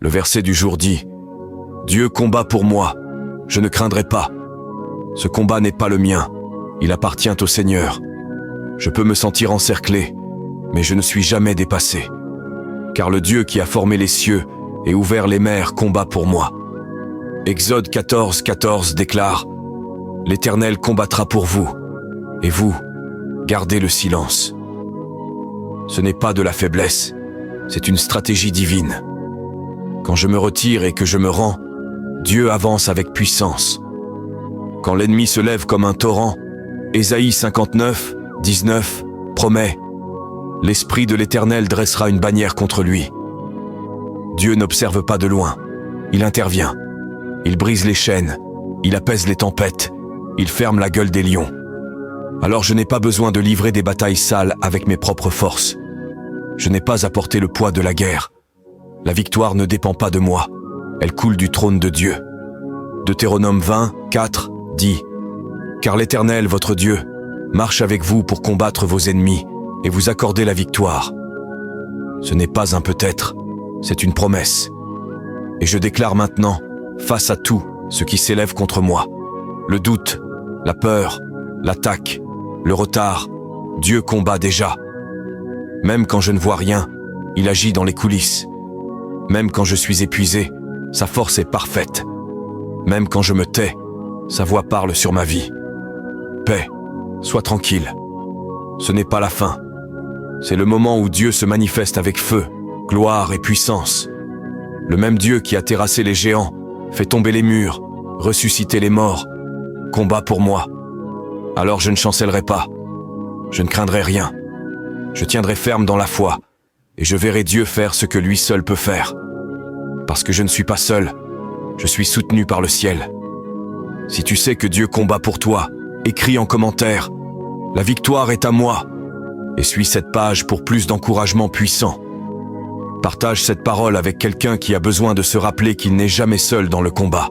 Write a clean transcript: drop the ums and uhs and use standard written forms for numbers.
Le verset du jour dit « Dieu combat pour moi, je ne craindrai pas. Ce combat n'est pas le mien, il appartient au Seigneur. Je peux me sentir encerclé, mais je ne suis jamais dépassé. Car le Dieu qui a formé les cieux et ouvert les mers combat pour moi. » Exode 14, 14 déclare « L'Éternel combattra pour vous, et vous, gardez le silence. » Ce n'est pas de la faiblesse, c'est une stratégie divine. Quand je me retire et que je me rends, Dieu avance avec puissance. Quand l'ennemi se lève comme un torrent, Ésaïe 59, 19 promet « L'Esprit de l'Éternel dressera une bannière contre lui. » Dieu n'observe pas de loin, il intervient. Il brise les chaînes, il apaise les tempêtes, il ferme la gueule des lions. Alors je n'ai pas besoin de livrer des batailles sales avec mes propres forces. Je n'ai pas à porter le poids de la guerre. La victoire ne dépend pas de moi, elle coule du trône de Dieu. Deutéronome 20, 4 dit « Car l'Éternel, votre Dieu, marche avec vous pour combattre vos ennemis et vous accorder la victoire. » Ce n'est pas un peut-être, c'est une promesse. Et je déclare maintenant, face à tout ce qui s'élève contre moi, le doute, la peur, l'attaque, le retard, Dieu combat déjà. Même quand je ne vois rien, il agit dans les coulisses. Même quand je suis épuisé, sa force est parfaite. Même quand je me tais, sa voix parle sur ma vie. Paix, sois tranquille. Ce n'est pas la fin. C'est le moment où Dieu se manifeste avec feu, gloire et puissance. Le même Dieu qui a terrassé les géants, fait tomber les murs, ressusciter les morts, combat pour moi. Alors je ne chancellerai pas. Je ne craindrai rien. Je tiendrai ferme dans la foi, et je verrai Dieu faire ce que lui seul peut faire. Parce que je ne suis pas seul, je suis soutenu par le ciel. Si tu sais que Dieu combat pour toi, écris en commentaire « La victoire est à moi » et suis cette page pour plus d'encouragement puissant. Partage cette parole avec quelqu'un qui a besoin de se rappeler qu'il n'est jamais seul dans le combat.